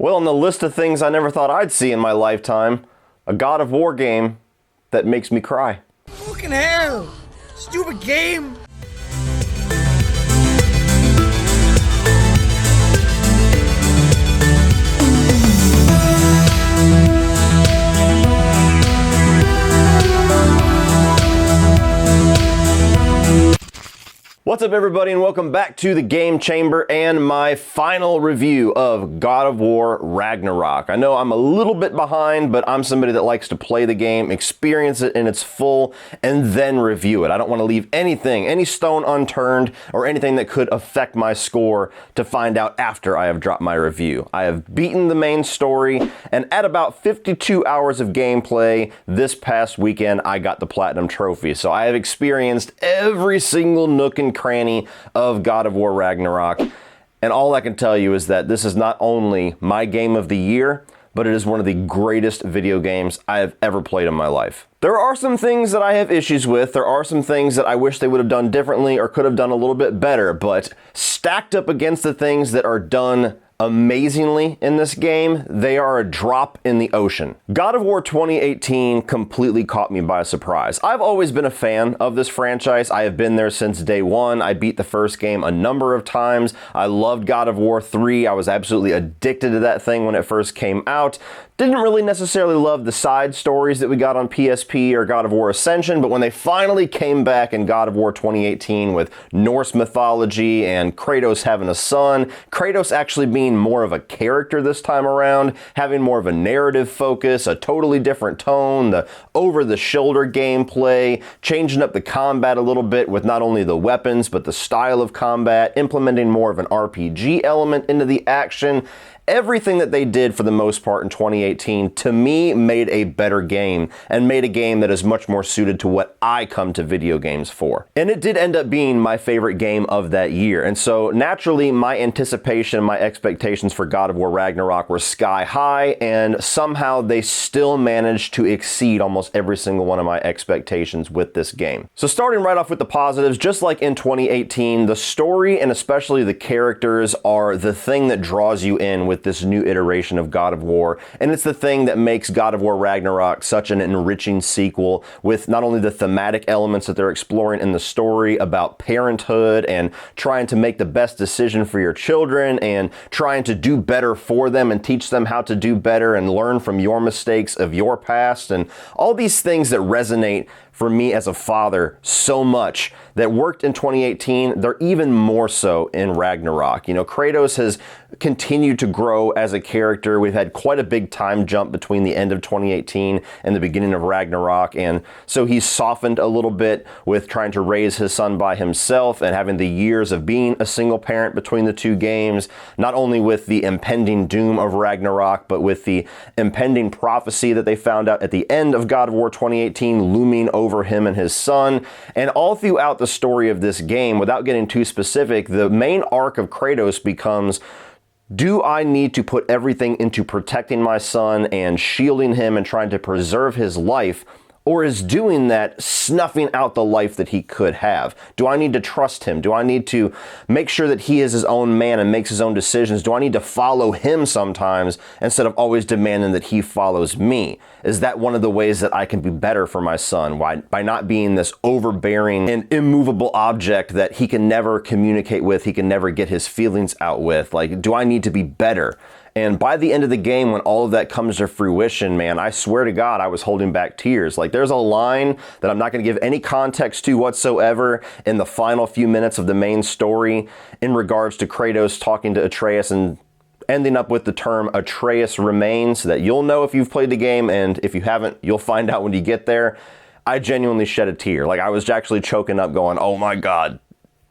Well, on the list of things I never thought I'd see in my lifetime, a God of War game that makes me cry. Fucking hell! Stupid game! What's up, everybody, and welcome back to the Game Chamber and my final review of God of War Ragnarok. I know I'm a little bit behind, but I'm somebody that likes to play the game, experience it in its full, and then review it. I don't want to leave anything, any stone unturned, or anything that could affect my score to find out after I have dropped my review. I have beaten the main story, and at about 52 hours of gameplay this past weekend, I got the Platinum Trophy. So I have experienced every single nook and cranny of God of War Ragnarok, and all I can tell you is that this is not only my game of the year, but it is one of the greatest video games I have ever played in my life. There are some things that I have issues with, there are some things that I wish they would have done differently or could have done a little bit better, but stacked up against the things that are done amazingly in this game, they are a drop in the ocean. God of War 2018 completely caught me by surprise. I've always been a fan of this franchise. I have been there since day one. I beat the first game a number of times. I loved God of War 3. I was absolutely addicted to that thing when it first came out. Didn't really necessarily love the side stories that we got on PSP or God of War Ascension, but when they finally came back in God of War 2018 with Norse mythology and Kratos having a son, Kratos actually being more of a character this time around, having more of a narrative focus, a totally different tone, the over-the-shoulder gameplay, changing up the combat a little bit with not only the weapons, but the style of combat, implementing more of an RPG element into the action. Everything that they did for the most part in 2018, to me, made a better game and made a game that is much more suited to what I come to video games for. And it did end up being my favorite game of that year. And so naturally, my anticipation, my expectations for God of War Ragnarok were sky high, and somehow they still managed to exceed almost every single one of my expectations with this game. So starting right off with the positives, just like in 2018, the story and especially the characters are the thing that draws you in with this new iteration of God of War, and it's the thing that makes God of War Ragnarok such an enriching sequel, with not only the thematic elements that they're exploring in the story about parenthood and trying to make the best decision for your children and trying to do better for them and teach them how to do better and learn from your mistakes of your past, and all these things that resonate for me as a father so much that worked in 2018, they're even more so in Ragnarok. You know, Kratos has continued to grow as a character. We've had quite a big time jump between the end of 2018 and the beginning of Ragnarok, and so he's softened a little bit with trying to raise his son by himself and having the years of being a single parent between the two games, not only with the impending doom of Ragnarok, but with the impending prophecy that they found out at the end of God of War 2018 looming over him and his son. And all throughout the story of this game, without getting too specific, the main arc of Kratos becomes, do I need to put everything into protecting my son and shielding him and trying to preserve his life, or is doing that snuffing out the life that he could have? Do I need to trust him? Do I need to make sure that he is his own man and makes his own decisions? Do I need to follow him sometimes instead of always demanding that he follows me? Is that one of the ways that I can be better for my son? Why? By not being this overbearing and immovable object that he can never communicate with, he can never get his feelings out with. Like, do I need to be better? And by the end of the game, when all of that comes to fruition, man, I swear to God, I was holding back tears. Like, there's a line that I'm not going to give any context to whatsoever in the final few minutes of the main story in regards to Kratos talking to Atreus and ending up with the term Atreus remains, so that you'll know if you've played the game, and if you haven't, you'll find out when you get there. I genuinely shed a tear. Like, I was actually choking up going, oh my God,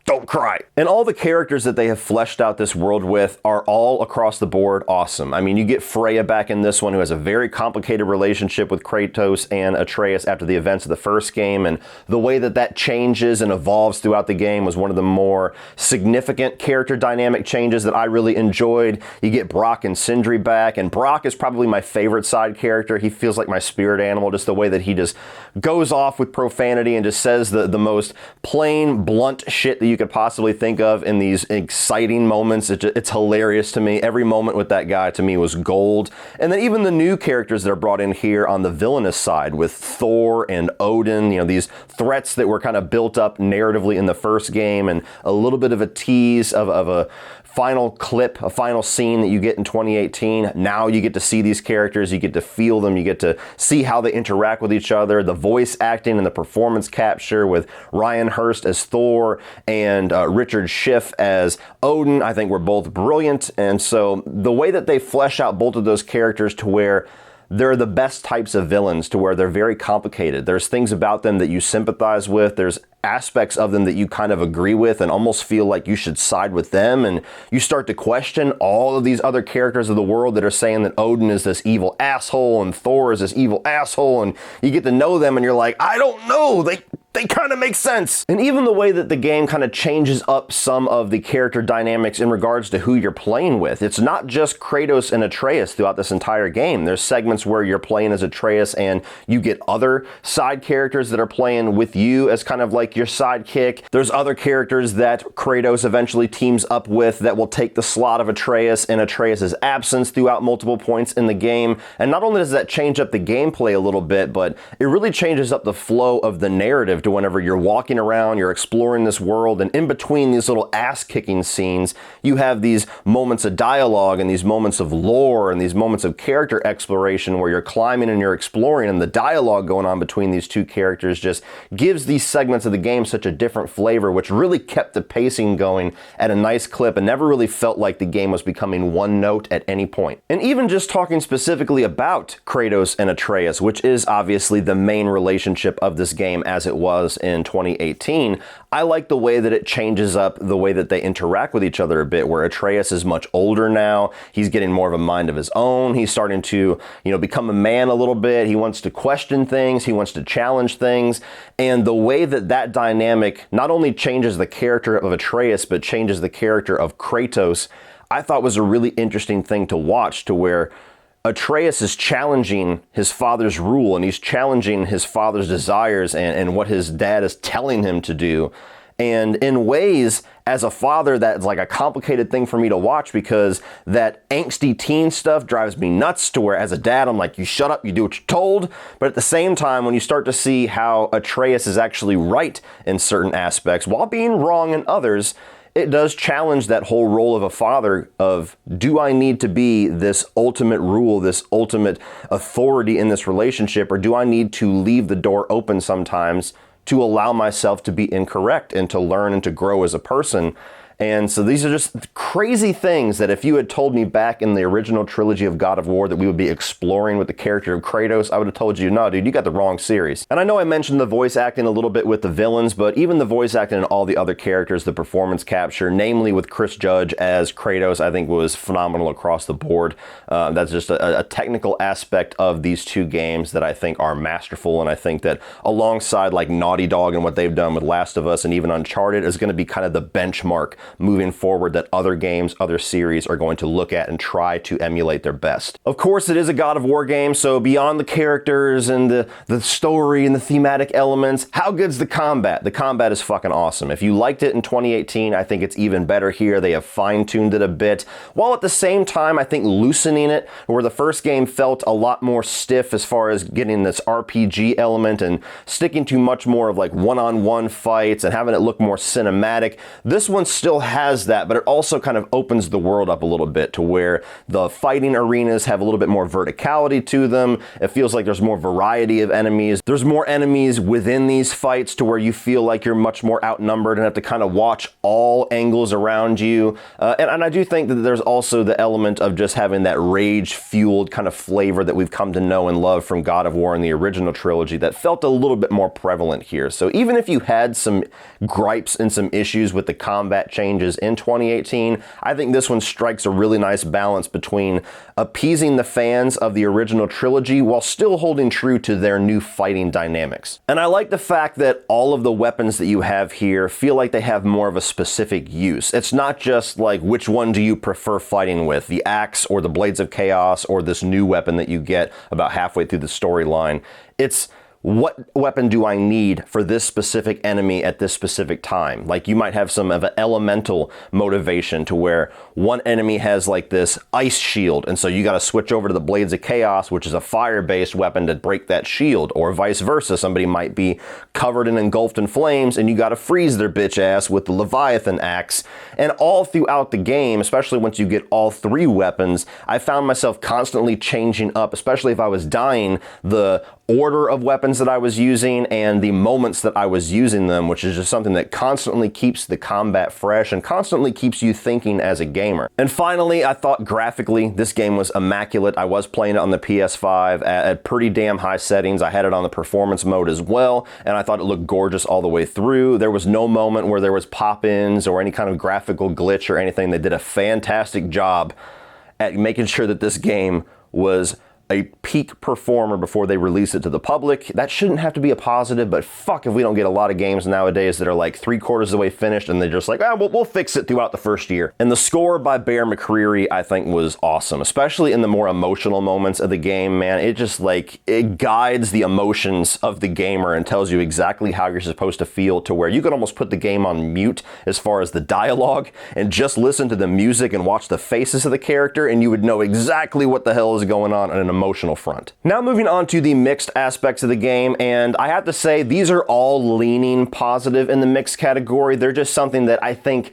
don't cry. And all the characters that they have fleshed out this world with are all across the board awesome. I mean, you get Freya back in this one, who has a very complicated relationship with Kratos and Atreus after the events of the first game, and the way that that changes and evolves throughout the game was one of the more significant character dynamic changes that I really enjoyed. You get Brock and Sindri back, and Brock is probably my favorite side character. He feels like my spirit animal, just the way that he just goes off with profanity and just says the most plain, blunt shit that you could possibly think of in these exciting moments. It's hilarious to me. Every moment with that guy to me was gold. And then even the new characters that are brought in here on the villainous side with Thor and Odin, you know, these threats that were kind of built up narratively in the first game, and a little bit of a tease of a final clip, a final scene that you get in 2018. Now you get to see these characters, you get to feel them, you get to see how they interact with each other, the voice acting and the performance capture with Ryan Hurst as Thor and Richard Schiff as Odin, I think were both brilliant. And so the way that they flesh out both of those characters to where they're the best types of villains, to where they're very complicated. There's things about them that you sympathize with. There's aspects of them that you kind of agree with and almost feel like you should side with them. And you start to question all of these other characters of the world that are saying that Odin is this evil asshole and Thor is this evil asshole. And you get to know them and you're like, I don't know. They kind of make sense. And even the way that the game kind of changes up some of the character dynamics in regards to who you're playing with. It's not just Kratos and Atreus throughout this entire game. There's segments where you're playing as Atreus and you get other side characters that are playing with you as kind of like your sidekick. There's other characters that Kratos eventually teams up with that will take the slot of Atreus in Atreus's absence throughout multiple points in the game. And not only does that change up the gameplay a little bit, but it really changes up the flow of the narrative to whenever you're walking around, you're exploring this world, and in between these little ass-kicking scenes, you have these moments of dialogue and these moments of lore and these moments of character exploration where you're climbing and you're exploring, and the dialogue going on between these two characters just gives these segments of the game such a different flavor, which really kept the pacing going at a nice clip and never really felt like the game was becoming one note at any point. And even just talking specifically about Kratos and Atreus, which is obviously the main relationship of this game as it was in 2018, I like the way that it changes up the way that they interact with each other a bit, where Atreus is much older now. He's getting more of a mind of his own. He's starting to, become a man a little bit. He wants to question things. He wants to challenge things. And the way that that dynamic not only changes the character of Atreus, but changes the character of Kratos, I thought was a really interesting thing to watch, to where Atreus is challenging his father's rule and he's challenging his father's desires and what his dad is telling him to do. And in ways, as a father, that's like a complicated thing for me to watch, because that angsty teen stuff drives me nuts, to where as a dad, I'm like, you shut up, you do what you're told. But at the same time, when you start to see how Atreus is actually right in certain aspects while being wrong in others, it does challenge that whole role of a father of, do I need to be this ultimate rule, this ultimate authority in this relationship, or do I need to leave the door open sometimes to allow myself to be incorrect and to learn and to grow as a person? And so these are just crazy things that if you had told me back in the original trilogy of God of War that we would be exploring with the character of Kratos, I would have told you, no, dude, you got the wrong series. And I know I mentioned the voice acting a little bit with the villains, but even the voice acting in all the other characters, the performance capture, namely with Chris Judge as Kratos, I think was phenomenal across the board. That's just a technical aspect of these two games that I think are masterful, and I think that alongside like Naughty Dog and what they've done with Last of Us and even Uncharted is going to be kind of the benchmark moving forward that other games, other series are going to look at and try to emulate their best. Of course, it is a God of War game, so beyond the characters and the story and the thematic elements, how good's the combat? The combat is fucking awesome. If you liked it in 2018, I think it's even better here. They have fine-tuned it a bit, while at the same time, I think loosening it, where the first game felt a lot more stiff as far as getting this RPG element and sticking to much more of like one-on-one fights and having it look more cinematic. This one still has that, but it also kind of opens the world up a little bit to where the fighting arenas have a little bit more verticality to them. It feels like there's more variety of enemies. There's more enemies within these fights to where you feel like you're much more outnumbered and have to kind of watch all angles around you. And I do think that there's also the element of just having that rage-fueled kind of flavor that we've come to know and love from God of War in the original trilogy that felt a little bit more prevalent here. So even if you had some gripes and some issues with the combat changes in 2018, I think this one strikes a really nice balance between appeasing the fans of the original trilogy while still holding true to their new fighting dynamics. And I like the fact that all of the weapons that you have here feel like they have more of a specific use. It's not just like, which one do you prefer fighting with, the axe or the Blades of Chaos or this new weapon that you get about halfway through the storyline. It's what weapon do I need for this specific enemy at this specific time? Like you might have some of an elemental motivation to where one enemy has like this ice shield, and so you got to switch over to the Blades of Chaos, which is a fire-based weapon to break that shield, or vice versa. Somebody might be covered and engulfed in flames, and you got to freeze their bitch ass with the Leviathan axe. And all throughout the game, especially once you get all three weapons, I found myself constantly changing up, especially if I was dying, the order of weapons that I was using and the moments that I was using them, which is just something that constantly keeps the combat fresh and constantly keeps you thinking as a gamer. And finally, I thought graphically, this game was immaculate. I was playing it on the PS5 at pretty damn high settings. I had it on the performance mode as well, and I thought it looked gorgeous all the way through. There was no moment where there was pop-ins or any kind of graphical glitch or anything. They did a fantastic job at making sure that this game was a peak performer before they release it to the public. That shouldn't have to be a positive, but fuck if we don't get a lot of games nowadays that are like 3/4 of the way finished and they're just like, we'll fix it throughout the first year. And the score by Bear McCreary, I think, was awesome, especially in the more emotional moments of the game, man. It just like, it guides the emotions of the gamer and tells you exactly how you're supposed to feel, to where you could almost put the game on mute as far as the dialogue and just listen to the music and watch the faces of the character, and you would know exactly what the hell is going on an emotional front. Now moving on to the mixed aspects of the game, and I have to say these are all leaning positive in the mixed category. They're just something that I think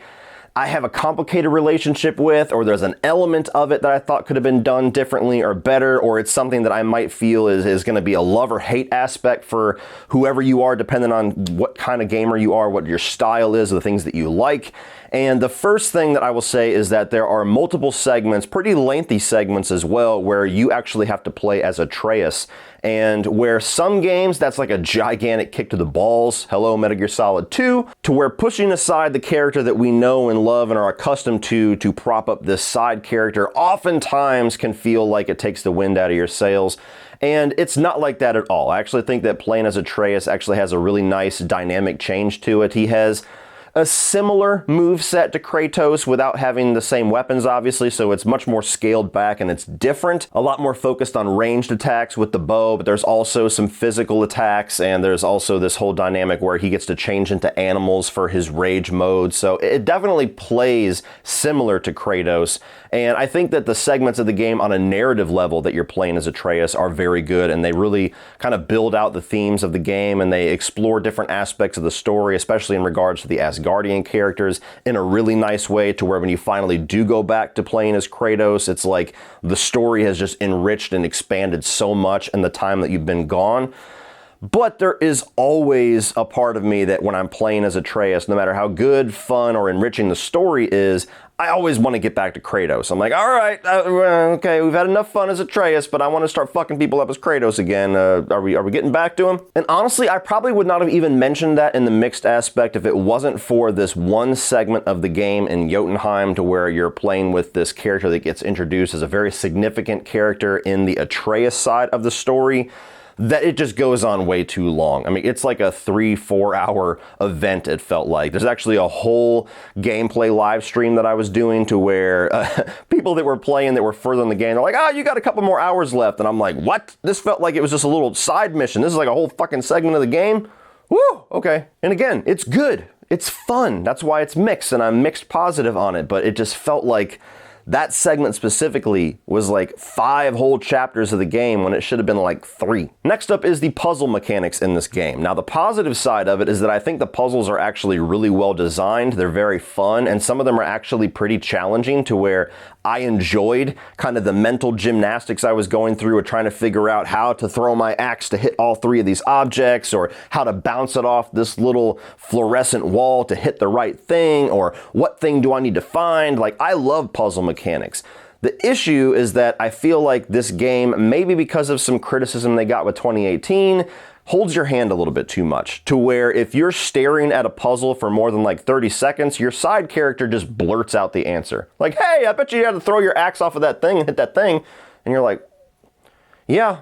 I have a complicated relationship with, or there's an element of it that I thought could have been done differently or better, or it's something that I might feel is going to be a love or hate aspect for whoever you are, depending on what kind of gamer you are, what your style is, the things that you like. And the first thing that I will say is that there are multiple segments, pretty lengthy segments as well, where you actually have to play as Atreus. And where some games, that's like a gigantic kick to the balls, hello Metal Gear Solid 2, to where pushing aside the character that we know and love and are accustomed to prop up this side character, oftentimes can feel like it takes the wind out of your sails. And it's not like that at all. I actually think that playing as Atreus actually has a really nice dynamic change to it. He has a similar move set to Kratos without having the same weapons, obviously, so it's much more scaled back and it's different. A lot more focused on ranged attacks with the bow, but there's also some physical attacks, and there's also this whole dynamic where he gets to change into animals for his rage mode, so it definitely plays similar to Kratos. And I think that the segments of the game on a narrative level that you're playing as Atreus are very good, and they really kind of build out the themes of the game, and they explore different aspects of the story, especially in regards to the Asgardian characters, in a really nice way, to where when you finally do go back to playing as Kratos, it's like the story has just enriched and expanded so much in the time that you've been gone. But there is always a part of me that when I'm playing as Atreus, no matter how good, fun, or enriching the story is, I always want to get back to Kratos. I'm like, all right, okay, we've had enough fun as Atreus, but I want to start fucking people up as Kratos again. Are we getting back to him? And honestly, I probably would not have even mentioned that in the mixed aspect if it wasn't for this one segment of the game in Jotunheim, to where you're playing with this character that gets introduced as a very significant character in the Atreus side of the story, that it just goes on way too long. I mean, it's like a 3-4 hour event, it felt like. There's actually a whole gameplay live stream that I was doing, to where people that were playing that were further in the game, they're like, you got a couple more hours left. And I'm like, what? This felt like it was just a little side mission. This is like a whole fucking segment of the game? Woo, okay. And again, it's good. It's fun. That's why it's mixed, and I'm mixed positive on it. But it just felt like that segment specifically was like 5 whole chapters of the game when it should have been like 3. Next up is the puzzle mechanics in this game. Now, the positive side of it is that I think the puzzles are actually really well designed. They're very fun, and some of them are actually pretty challenging, to where I enjoyed kind of the mental gymnastics I was going through of trying to figure out how to throw my axe to hit all 3 of these objects, or how to bounce it off this little fluorescent wall to hit the right thing, or what thing do I need to find. Like, I love puzzle mechanics. The issue is that I feel like this game, maybe because of some criticism they got with 2018, holds your hand a little bit too much, to where if you're staring at a puzzle for more than like 30 seconds, your side character just blurts out the answer. Like, hey, I bet you had to throw your axe off of that thing and hit that thing. And you're like, yeah,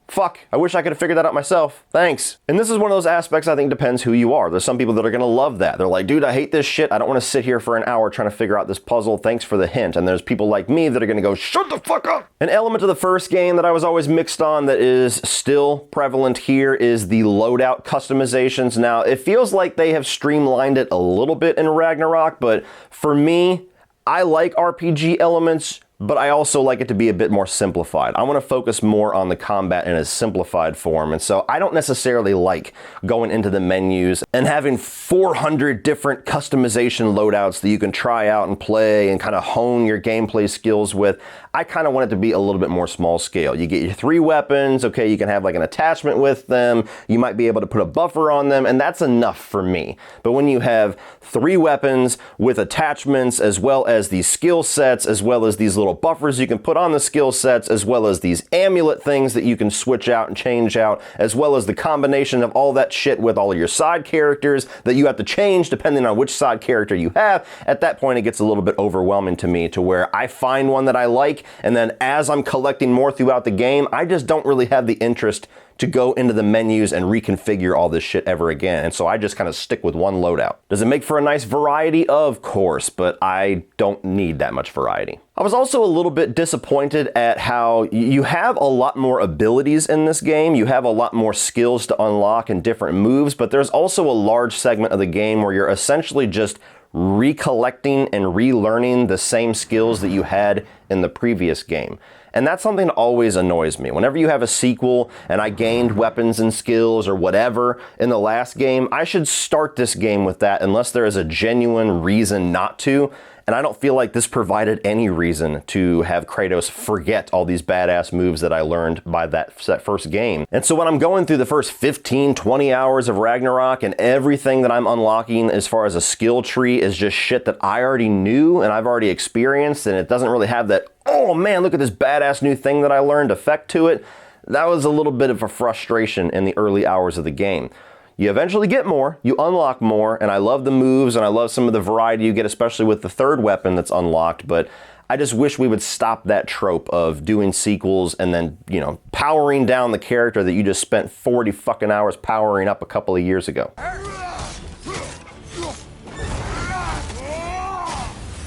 Fuck, I wish I could have figured that out myself. Thanks. And this is one of those aspects I think depends who you are. There's some people that are gonna love that. They're like, dude, I hate this shit. I don't wanna sit here for an hour trying to figure out this puzzle. Thanks for the hint. And there's people like me that are gonna go, shut the fuck up. An element of the first game that I was always mixed on that is still prevalent here is the loadout customizations. Now, it feels like they have streamlined it a little bit in Ragnarok, but for me, I like RPG elements, but I also like it to be a bit more simplified. I want to focus more on the combat in a simplified form, and so I don't necessarily like going into the menus and having 400 different customization loadouts that you can try out and play and kind of hone your gameplay skills with. I kind of want it to be a little bit more small scale. You get your 3 weapons, okay, you can have like an attachment with them, you might be able to put a buffer on them, and that's enough for me. But when you have 3 weapons with attachments, as well as these skill sets, as well as these little buffers you can put on the skill sets, as well as these amulet things that you can switch out and change out, as well as the combination of all that shit with all of your side characters that you have to change depending on which side character you have, at that point it gets a little bit overwhelming to me, to where I find one that I like, and then as I'm collecting more throughout the game, I just don't really have the interest to go into the menus and reconfigure all this shit ever again. And so I just kind of stick with one loadout. Does it make for a nice variety? Of course, but I don't need that much variety. I was also a little bit disappointed at how you have a lot more abilities in this game. You have a lot more skills to unlock and different moves, but there's also a large segment of the game where you're essentially just recollecting and relearning the same skills that you had in the previous game. And that's something that always annoys me. Whenever you have a sequel and I gained weapons and skills or whatever in the last game, I should start this game with that unless there is a genuine reason not to. And I don't feel like this provided any reason to have Kratos forget all these badass moves that I learned by that first game. And so when I'm going through the first 15, 20 hours of Ragnarok and everything that I'm unlocking as far as a skill tree is just shit that I already knew and I've already experienced, and it doesn't really have that, oh man, look at this badass new thing that I learned effect to it, that was a little bit of a frustration in the early hours of the game. You eventually get more, you unlock more, and I love the moves and I love some of the variety you get, especially with the third weapon that's unlocked, but I just wish we would stop that trope of doing sequels and then, you know, powering down the character that you just spent 40 fucking hours powering up a couple of years ago.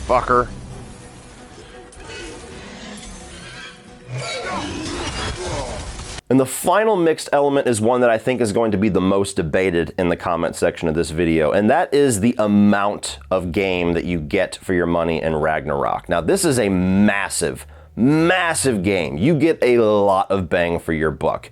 Fucker. And the final mixed element is one that I think is going to be the most debated in the comment section of this video, and that is the amount of game that you get for your money in Ragnarok. Now, this is a massive, massive game. You get a lot of bang for your buck.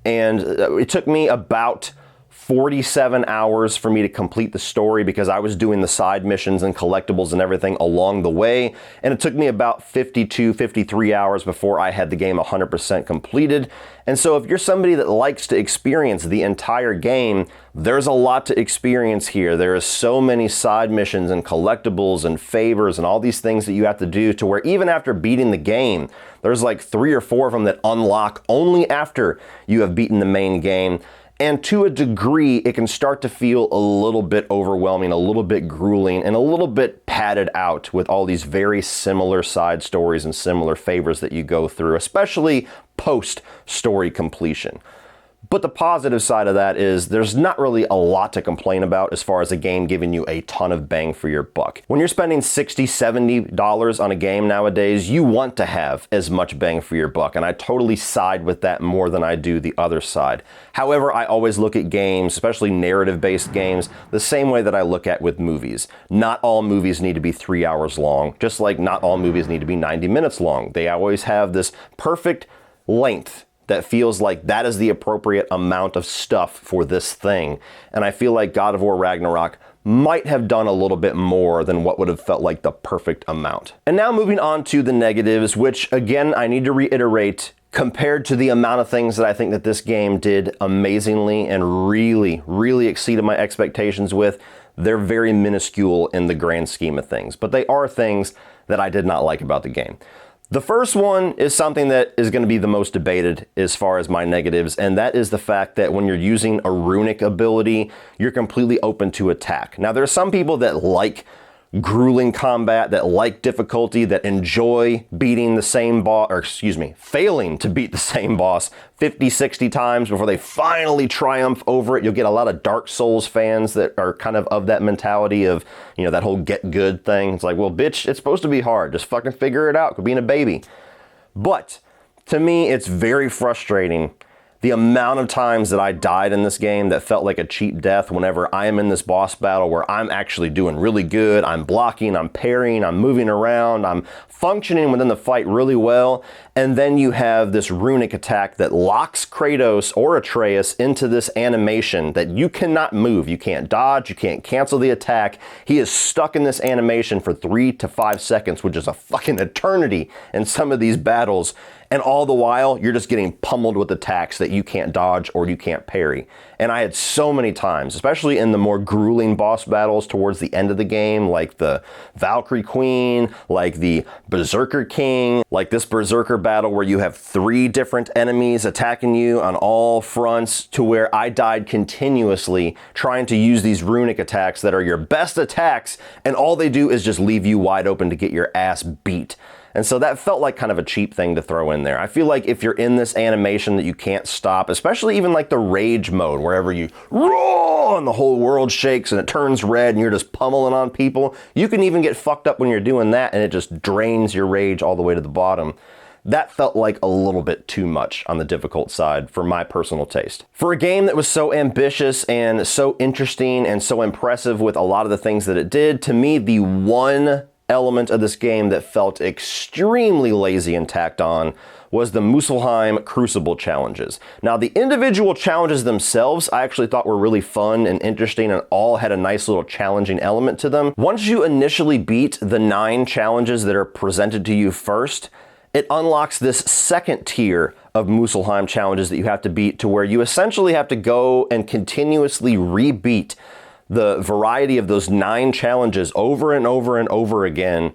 And it took me about 47 hours for me to complete the story because I was doing the side missions and collectibles and everything along the way. And it took me about 52, 53 hours before I had the game 100% completed. And so if you're somebody that likes to experience the entire game, there's a lot to experience here. There are so many side missions and collectibles and favors and all these things that you have to do, to where even after beating the game, there's like 3 or 4 of them that unlock only after you have beaten the main game. And to a degree, it can start to feel a little bit overwhelming, a little bit grueling, and a little bit padded out with all these very similar side stories and similar favors that you go through, especially post-story completion. But the positive side of that is there's not really a lot to complain about as far as a game giving you a ton of bang for your buck. When you're spending $60, $70 on a game nowadays, you want to have as much bang for your buck, and I totally side with that more than I do the other side. However, I always look at games, especially narrative-based games, the same way that I look at with movies. Not all movies need to be 3 hours long, just like not all movies need to be 90 minutes long. They always have this perfect length that feels like that is the appropriate amount of stuff for this thing. And I feel like God of War Ragnarok might have done a little bit more than what would have felt like the perfect amount. And now moving on to the negatives, which again, I need to reiterate, compared to the amount of things that I think that this game did amazingly and really, really exceeded my expectations with, they're very minuscule in the grand scheme of things. But they are things that I did not like about the game. The first one is something that is going to be the most debated as far as my negatives, and that is the fact that when you're using a runic ability, you're completely open to attack. Now, there are some people that like grueling combat, that like difficulty, that enjoy beating the same boss, or excuse me, failing to beat the same boss 50, 60 times before they finally triumph over it. You'll get a lot of Dark Souls fans that are kind of that mentality of, you know, that whole get good thing. It's like, well, bitch, it's supposed to be hard. Just fucking figure it out. Quit being a baby. But to me, it's very frustrating the amount of times that I died in this game that felt like a cheap death whenever I am in this boss battle where I'm actually doing really good. I'm blocking, I'm parrying, I'm moving around, I'm functioning within the fight really well. And then you have this runic attack that locks Kratos or Atreus into this animation that you cannot move. You can't dodge, you can't cancel the attack. He is stuck in this animation for 3 to 5 seconds, which is a fucking eternity in some of these battles. And all the while, you're just getting pummeled with attacks that you can't dodge or you can't parry. And I had so many times, especially in the more grueling boss battles towards the end of the game, like the Valkyrie Queen, like the Berserker King, like this Berserker battle where you have 3 different enemies attacking you on all fronts, to where I died continuously trying to use these runic attacks that are your best attacks, and all they do is just leave you wide open to get your ass beat. And so that felt like kind of a cheap thing to throw in there. I feel like if you're in this animation that you can't stop, especially even like the rage mode, wherever you roar and the whole world shakes and it turns red and you're just pummeling on people, you can even get fucked up when you're doing that and it just drains your rage all the way to the bottom. That felt like a little bit too much on the difficult side for my personal taste. For a game that was so ambitious and so interesting and so impressive with a lot of the things that it did, to me, the one element of this game that felt extremely lazy and tacked on was the Muspelheim Crucible challenges. Now, the individual challenges themselves I actually thought were really fun and interesting and all had a nice little challenging element to them. Once you initially beat the 9 challenges that are presented to you first, it unlocks this second tier of Muspelheim challenges that you have to beat, to where you essentially have to go and continuously rebeat the variety of those 9 challenges over and over and over again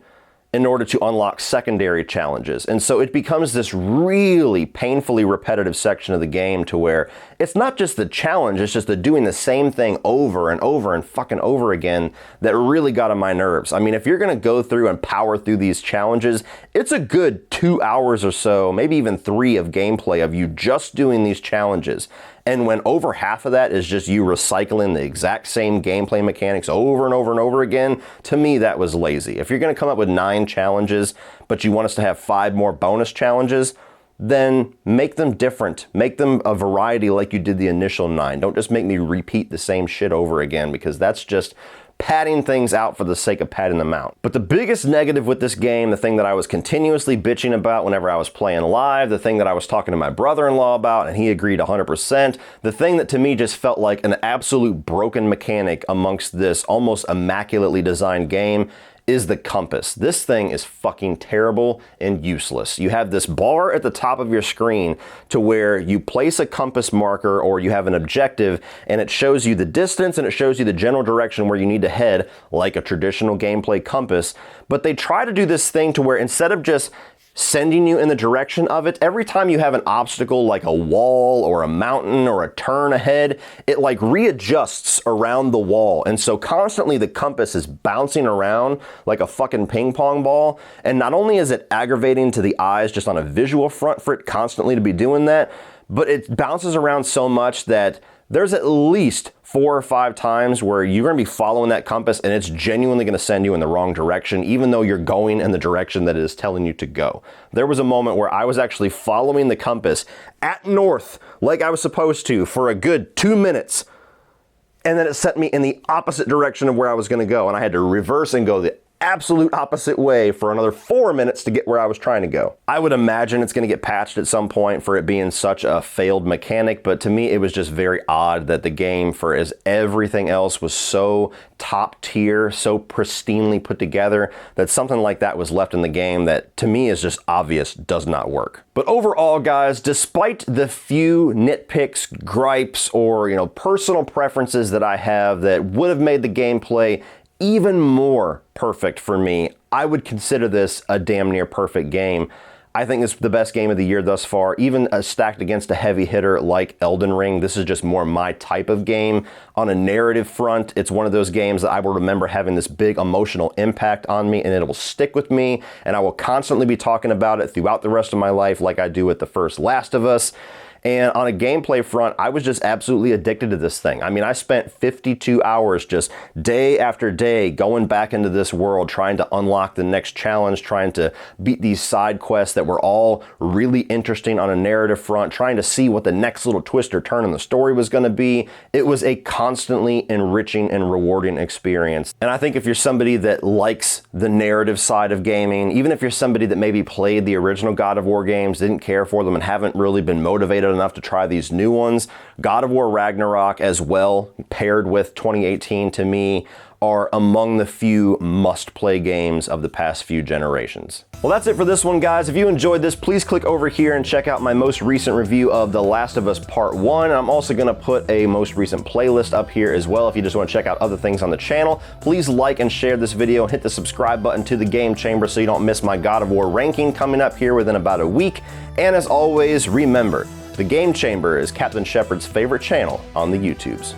in order to unlock secondary challenges. And so it becomes this really painfully repetitive section of the game, to where it's not just the challenge, it's just the doing the same thing over and over and fucking over again that really got on my nerves. I mean, if you're gonna go through and power through these challenges, it's a good 2 hours or so, maybe even 3 of gameplay of you just doing these challenges. And when over half of that is just you recycling the exact same gameplay mechanics over and over and over again, to me that was lazy. If you're gonna come up with 9 challenges, but you want us to have 5 more bonus challenges, then make them different. Make them a variety like you did the initial 9. Don't just make me repeat the same shit over again, because that's just padding things out for the sake of padding them out. But the biggest negative with this game, the thing that I was continuously bitching about whenever I was playing live, the thing that I was talking to my brother-in-law about and he agreed 100%, the thing that to me just felt like an absolute broken mechanic amongst this almost immaculately designed game, is the compass. This thing is fucking terrible and useless. You have this bar at the top of your screen to where you place a compass marker or you have an objective, and it shows you the distance and it shows you the general direction where you need to head, like a traditional gameplay compass. But they try to do this thing to where instead of just sending you in the direction of it, every time you have an obstacle like a wall or a mountain or a turn ahead, it like readjusts around the wall. And so constantly the compass is bouncing around like a fucking ping pong ball. And not only is it aggravating to the eyes just on a visual front for it constantly to be doing that, but it bounces around so much that there's at least 4 or 5 times where you're going to be following that compass and it's genuinely going to send you in the wrong direction, even though you're going in the direction that it is telling you to go. There was a moment where I was actually following the compass at north like I was supposed to for a good 2 minutes, and then it sent me in the opposite direction of where I was going to go, and I had to reverse and go the absolute opposite way for another 4 minutes to get where I was trying to go. I would imagine it's going to get patched at some point for it being such a failed mechanic, but to me it was just very odd that the game, for as everything else was so top tier, so pristinely put together, that something like that was left in the game that to me is just obvious does not work. But overall, guys, despite the few nitpicks, gripes, or personal preferences that I have that would have made the gameplay even more perfect for me, I would consider this a damn near perfect game. I think it's the best game of the year thus far, even stacked against a heavy hitter like Elden Ring. This is just more my type of game. On a narrative front, it's one of those games that I will remember having this big emotional impact on me, and it will stick with me, and I will constantly be talking about it throughout the rest of my life like I do with the first Last of Us. And on a gameplay front, I was just absolutely addicted to this thing. I mean, I spent 52 hours just day after day going back into this world, trying to unlock the next challenge, trying to beat these side quests that were all really interesting on a narrative front, trying to see what the next little twist or turn in the story was going to be. It was a constantly enriching and rewarding experience. And I think if you're somebody that likes the narrative side of gaming, even if you're somebody that maybe played the original God of War games, didn't care for them, and haven't really been motivated enough to try these new ones, God of War Ragnarok as well, paired with 2018 to me, are among the few must-play games of the past few generations. Well, that's it for this one, guys. If you enjoyed this, please click over here and check out my most recent review of The Last of Us Part 1. And I'm also gonna put a most recent playlist up here as well if you just wanna check out other things on the channel. Please like and share this video and hit the subscribe button to the Game Chamber so you don't miss my God of War ranking coming up here within about a week. And as always, remember, the Game Chamber is Captain Shepard's favorite channel on the YouTubes.